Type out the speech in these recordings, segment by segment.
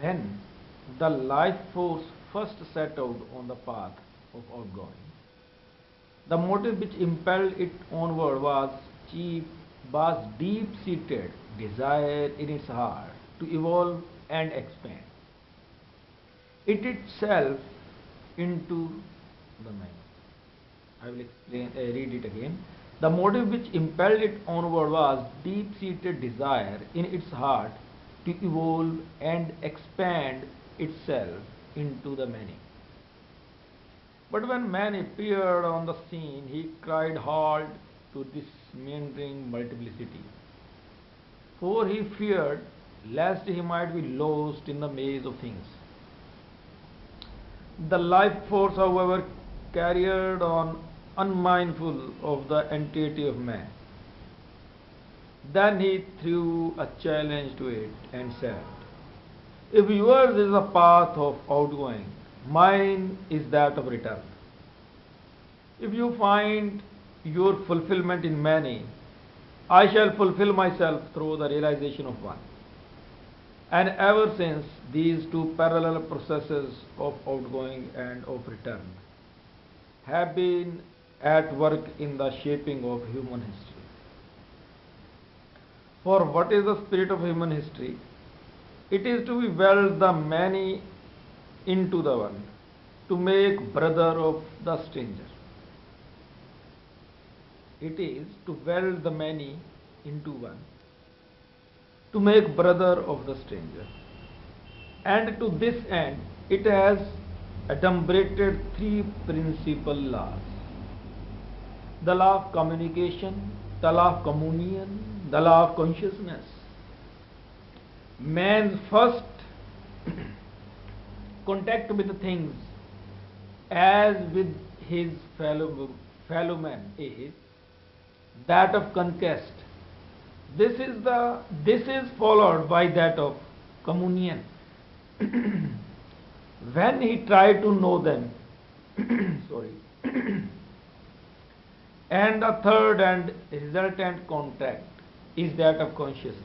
When the life force first set out on the path of outgoing, the motive which impelled it onward cheap, was deep-seated desire in its heart to evolve and expand it itself into the man. I will read it again. The motive which impelled it onward was deep-seated desire in its heart to evolve and expand itself into the many. But when man appeared on the scene, he cried halt to this meandering multiplicity, for he feared lest he might be lost in the maze of things. The life force, however, carried on unmindful of the entity of man. Then he threw a challenge to it and said, if yours is a path of outgoing, mine is that of return. If you find your fulfillment in many, I shall fulfill myself through the realization of one. And ever since, these two parallel processes of outgoing and of return have been at work in the shaping of human history. For what is the spirit of human history? It is to weld the many into the one, to make brother of the stranger. It is to weld the many into one, to make brother of the stranger. And to this end, it has adumbrated three principal laws: the law of communication, the law of communion, the law of consciousness. Man's first contact with things as with his fellow man is that of conquest. This is followed by that of communion. When he tried to know them, sorry, and the third and resultant contact is that of consciousness.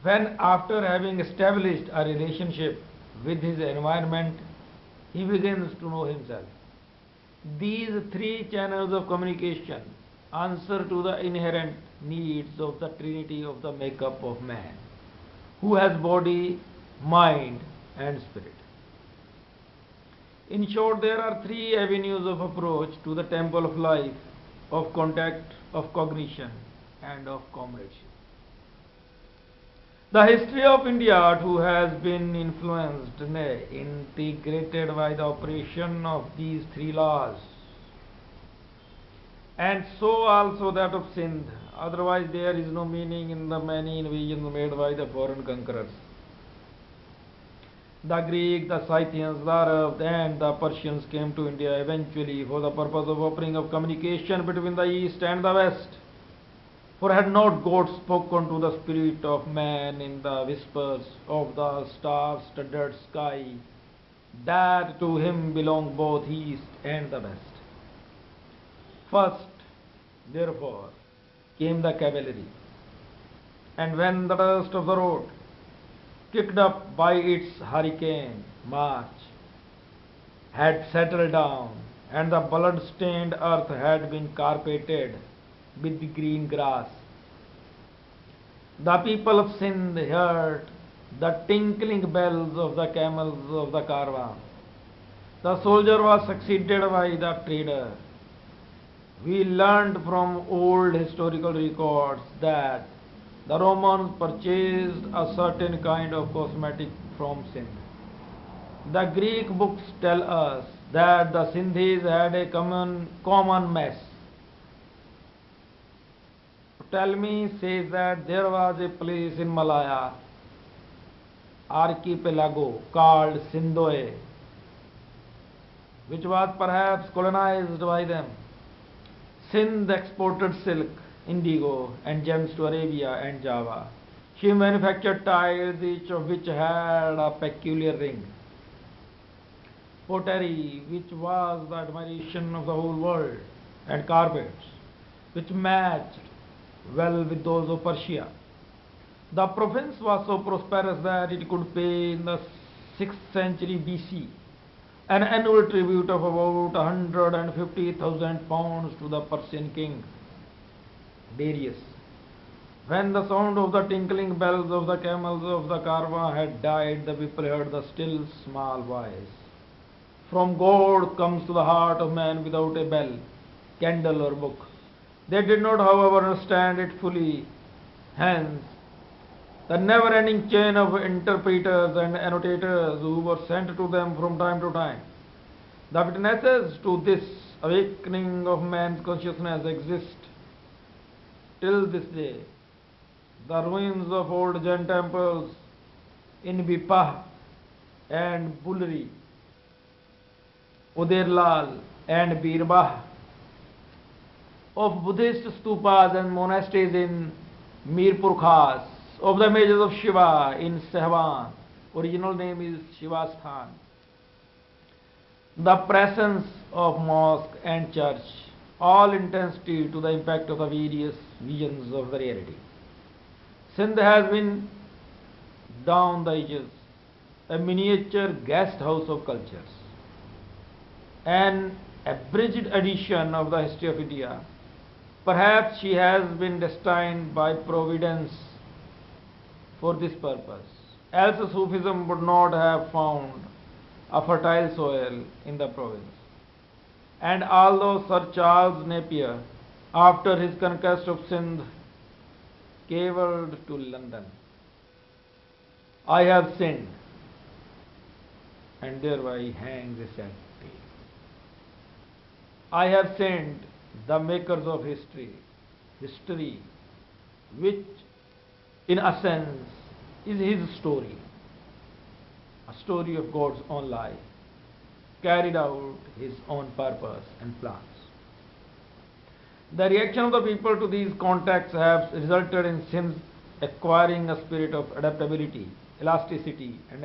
When, after having established a relationship with his environment, he begins to know himself. These three channels of communication answer to the inherent needs of the trinity of the makeup of man, who has body, mind, and spirit. In short, there are three avenues of approach to the temple of life, of contact, of cognition, and of comradeship. The history of India, too, has been influenced, nay, integrated by the operation of these three laws, and so also that of Sindh. Otherwise, there is no meaning in the many invasions made by the foreign conquerors. The Greek, the Scythians, the Arabs, and the Persians came to India eventually for the purpose of opening up communication between the East and the West. For had not God spoken to the spirit of man in the whispers of the star-studded sky, that to him belong both East and the West? First, therefore, came the cavalry, and when the dust of the road, kicked up by its hurricane march, had settled down, and the blood-stained earth had been carpeted with the green grass, the people of Sindh heard the tinkling bells of the camels of the caravan. The soldier was succeeded by the trader. We learned from old historical records that the Romans purchased a certain kind of cosmetic from Sindh. The Greek books tell us that the Sindhis had a common mess. Ptolemy says that there was a place in Malaya archipelago called Sindoe, which was perhaps colonized by them. Sindh exported silk, indigo, and gems to Arabia and Java. She manufactured tiles, each of which had a peculiar ring. Pottery, which was the admiration of the whole world, and carpets, which matched well with those of Persia. The province was so prosperous that it could pay in the 6th century BC an annual tribute of about 150,000 pounds to the Persian king Darius. When the sound of the tinkling bells of the camels of the caravan had died, the people heard the still small voice. From God comes to the heart of man without a bell, candle or book. They did not, however, understand it fully. Hence, the never-ending chain of interpreters and annotators who were sent to them from time to time. The witnesses to this awakening of man's consciousness exist till this day. The ruins of old Jain temples in Vipah and Bulri, Udairlal and Birbah, of Buddhist stupas and monasteries in Mirpur Khas, of the images of Shiva in Sehwan, original name is Shivasthan, the presence of mosque and church, all intensity to the impact of the various visions of the reality. Sindh has been, down the ages, a miniature guest house of cultures, an abridged edition of the history of India. Perhaps she has been destined by Providence for this purpose, else Sufism would not have found a fertile soil in the province. And although Sir Charles Napier, after his conquest of Sindh, cabled to London, "I have sinned," and thereby hangs a sad tale. I have sinned, the makers of history, which in essence is his story, a story of God's own life, carried out his own purpose and plans. The reaction of the people to these contacts has resulted in Sindh acquiring a spirit of adaptability, elasticity, and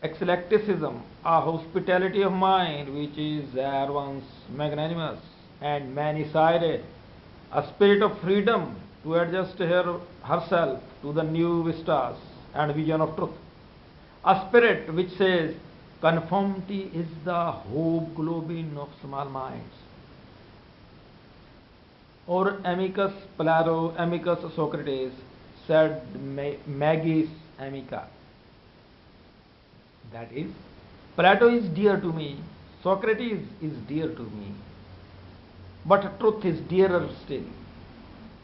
eclecticism, a hospitality of mind which is at once magnanimous and many-sided, a spirit of freedom to adjust herself to the new vistas and vision of truth, a spirit which says conformity is the hobgoblin of small minds. Or amicus Plato, amicus Socrates, said magis amica. That is, Plato is dear to me, Socrates is dear to me, but truth is dearer still.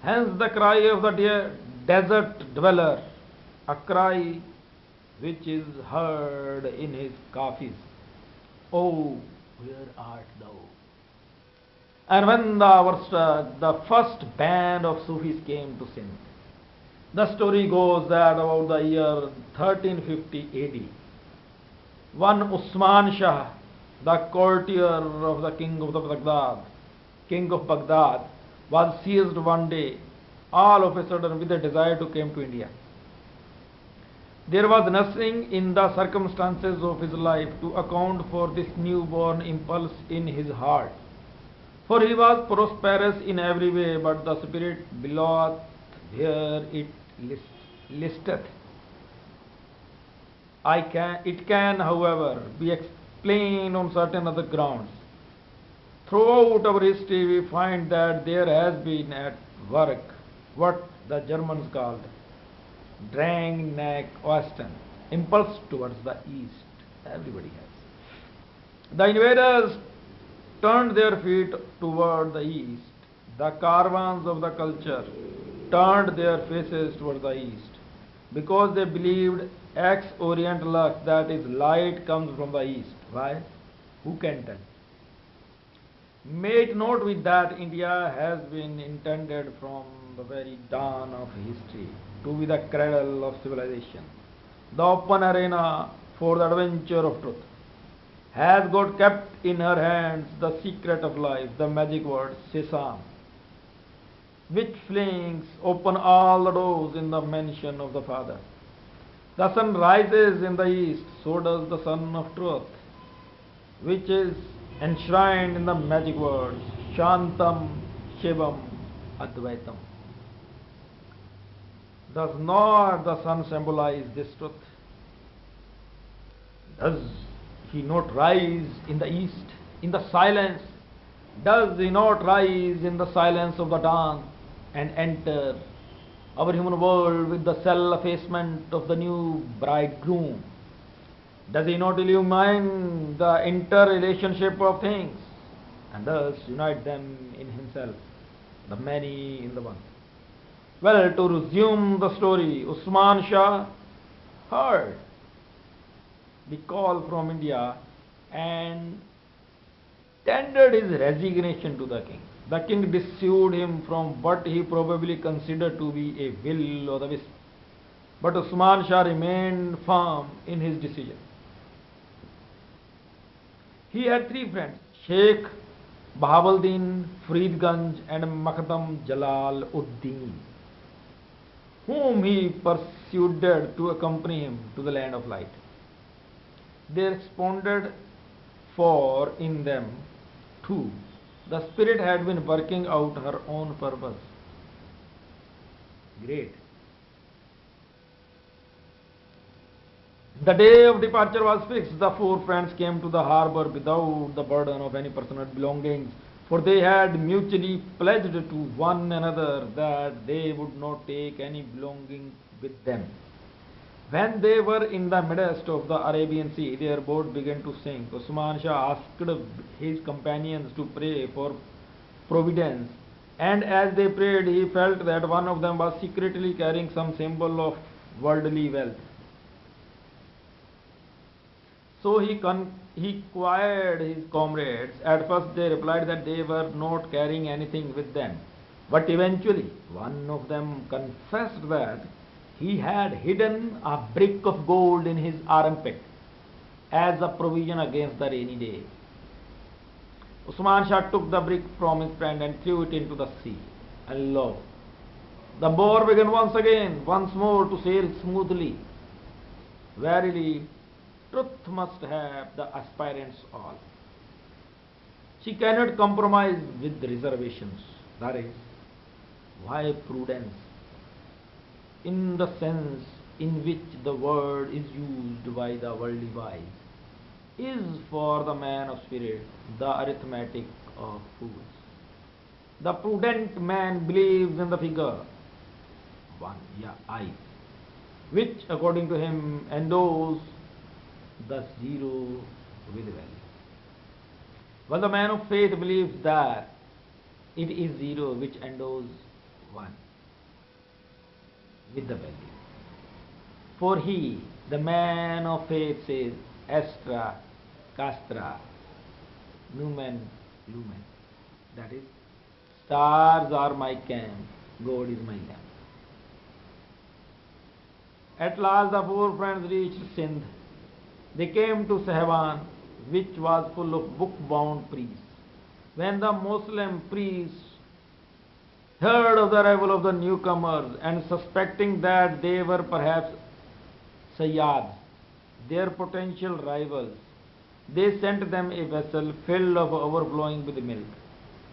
Hence the cry of the desert dweller, a cry which is heard in his kafis, "Oh, where art thou?" And when the hour struck, the first band of Sufis came to Sindh. The story goes that about the year 1350 AD, one Usman Shah, the courtier of the king of Baghdad, was seized one day, all of a sudden, with a desire to come to India. There was nothing in the circumstances of his life to account for this newborn impulse in his heart. For he was prosperous in every way, but the spirit beloweth where it listeth. It can, however, be explained on certain other grounds. Throughout our history, we find that there has been at work what the Germans called Drang nach Osten, impulse towards the east. Everybody has. The invaders turned their feet toward the east. The caravans of the culture turned their faces toward the east, because they believed ex orientalus, that is, light comes from the east. Why? Who can tell? May it note with that India has been intended from the very dawn of history to be the cradle of civilization, the open arena for the adventure of truth. Has God kept in her hands the secret of life, the magic word Sesam, which flings open all the doors in the mansion of the Father. The sun rises in the east, so does the sun of truth, which is enshrined in the magic words Shantam Shivam Advaitam. Does not the sun symbolize this truth? Does he not rise in the east, in the silence? Does he not rise in the silence of the dawn and enter our human world with the self-effacement of the new bridegroom? Does he not illumine the interrelationship of things and thus unite them in himself, the many in the one? Well, to resume the story, Usman Shah heard the call from India and tendered his resignation to the king. The king dissuaded him from what he probably considered to be a will o' the wisp. But Usman Shah remained firm in his decision. He had three friends, Sheikh Bahawaldin, Faridganj, and Makhdam Jalal Uddin, whom he persuaded to accompany him to the land of light. They responded, for in them too the spirit had been working out her own purpose. Great. The day of departure was fixed. The four friends came to the harbour without the burden of any personal belongings, for they had mutually pledged to one another that they would not take any belonging with them. When they were in the midst of the Arabian Sea, their boat began to sink. Usman Shah asked his companions to pray for providence, and as they prayed, he felt that one of them was secretly carrying some symbol of worldly wealth. So he queried his comrades. At first they replied that they were not carrying anything with them. But eventually one of them confessed that he had hidden a brick of gold in his armpit as a provision against the rainy day. Usman Shah took the brick from his friend and threw it into the sea. And lo, the boat began once more to sail smoothly. Verily, truth must have the aspirants all. She cannot compromise with reservations. That is why prudence, in the sense in which the word is used by the worldly wise, is for the man of spirit the arithmetic of fools. The prudent man believes in the figure 1, I, which according to him endows the zero with value. While the man of faith believes that it is zero which endows 1 with the value. For he, the man of faith, says, Astra, Castra, Numen, Lumen. That is, stars are my camp, God is my lamp. At last the four friends reached Sindh. They came to Sahaban, which was full of book-bound priests. When the Muslim priests heard of the arrival of the newcomers and suspecting that they were perhaps Sayyads, their potential rivals, they sent them a vessel filled of overflowing with milk,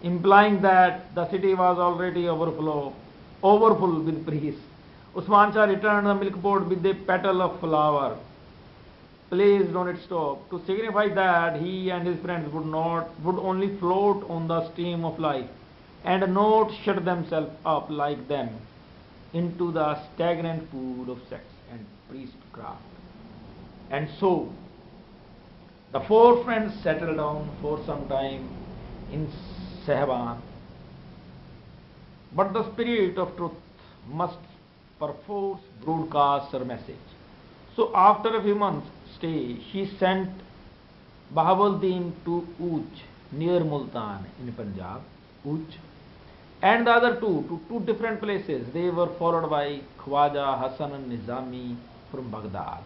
implying that the city was already overfull with priests. Usman Shah returned the milk boat with a petal of flower placed on its top to signify that he and his friends would only float on the stream of life and not shut themselves up like them into the stagnant pool of sex and priestcraft. And so the four friends settled down for some time in Sahaban. But the spirit of truth must perforce broadcast her message. So after a few months' stay, she sent Bahawaldin to Uch near Multan in Punjab, Uch, and the other two to two different places. They were followed by Khwaja Hassan al-Nizami from Baghdad,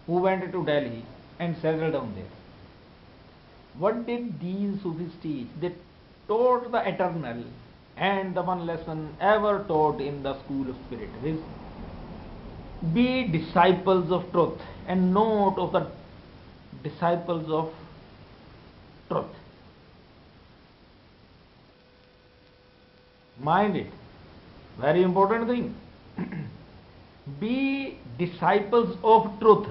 who went to Delhi and settled down there. What did these Sufis teach? They taught the eternal and the one lesson ever taught in the school of spirit, is be disciples of truth and not of the disciples of truth. Mind it. Very important thing. Be disciples of truth,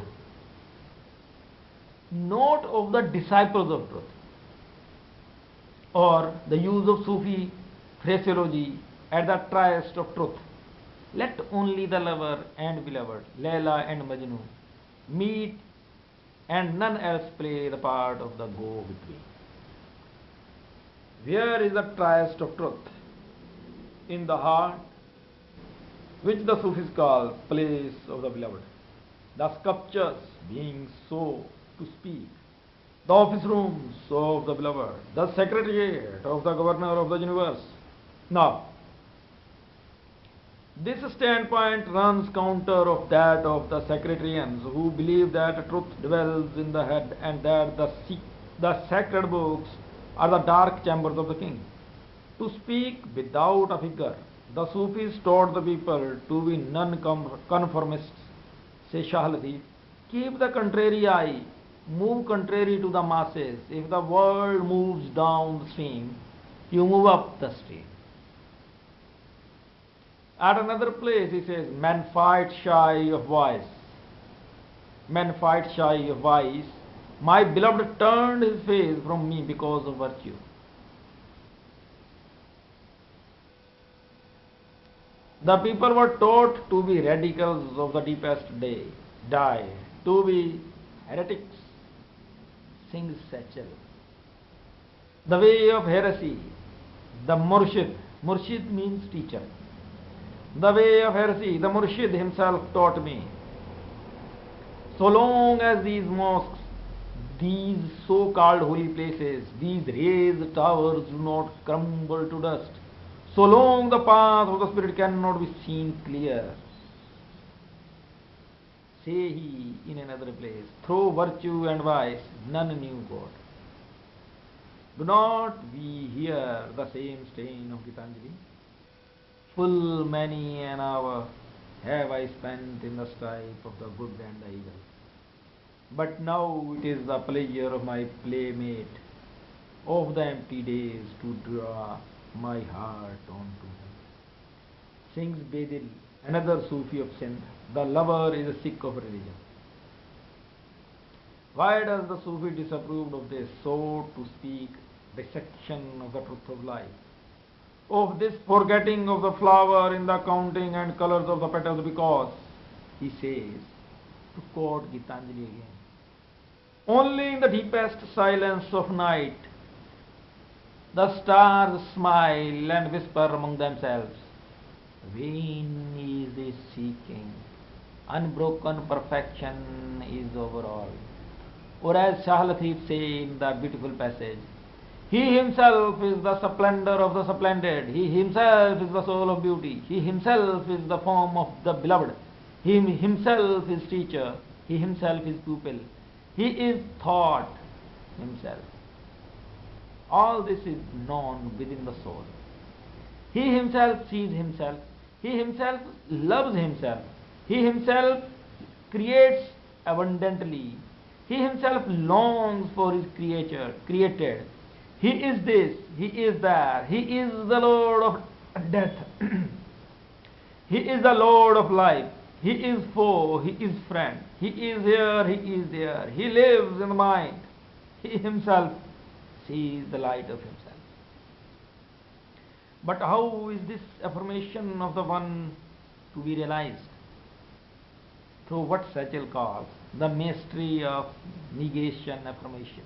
not of the disciples of truth. Or the use of Sufi phraseology at the tryst of truth. Let only the lover and beloved, Layla and Majnun, meet and none else play the part of the go-between. Where is the tryst of truth? In the heart, which the Sufis call place of the beloved. The sculptures being so to speak, the office rooms of the beloved, the secretariat of the governor of the universe. Now, this standpoint runs counter of that of the secretarians who believe that truth dwells in the head and that the sacred books are the dark chambers of the king. To speak without a figure, the Sufis taught the people to be non-conformists. Say Shah Latif, keep the contrary eye, move contrary to the masses. If the world moves down the stream, you move up the stream. At another place he says, men fight shy of vice. Men fight shy of vice. My beloved turned his face from me because of virtue. The people were taught to be radicals of the deepest dye, to be heretics. Sings Satchel. The way of heresy, the Murshid means teacher. The way of heresy, the Murshid himself taught me. So long as these mosques, these so-called holy places, these raised towers do not crumble to dust, so long the path of the Spirit cannot be seen clear. Say he in another place, through virtue and vice, none knew God. Do not we hear the same strain of Gitanjali? Full many an hour have I spent in the strife of the good and the evil. But now it is the pleasure of my playmate of the empty days to draw my heart onto him. Sings Bedil, another Sufi of Sindh, the lover is a Sikh of religion. Why does the Sufi disapprove of this, so to speak, dissection of the truth of life? Of this forgetting of the flower in the counting and colors of the petals, because, he says, to quote Gitanjali again, only in the deepest silence of night the stars smile and whisper among themselves, vain is this seeking, unbroken perfection is over all. Or as Shah Latif say in the beautiful passage, he himself is the splendor of the splendid, he himself is the soul of beauty, he himself is the form of the beloved, he himself is teacher, he himself is pupil, he is thought himself. All this is known within the soul. He himself sees himself, he himself loves himself, he himself creates abundantly, he himself longs for his created. He is this, he is that, he is the Lord of death, he is the Lord of life, he is foe, he is friend, he is here, he is there, he lives in the mind, he himself sees the light of himself. But how is this affirmation of the one to be realized? Through what Satchel calls the mystery of negation affirmation,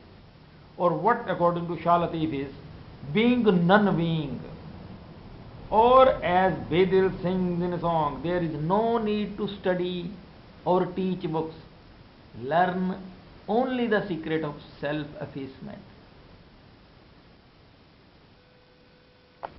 or what according to Shah Latif is being non-being, or as Bedil sings in a song, there is no need to study or teach books, learn only the secret of self-effacement.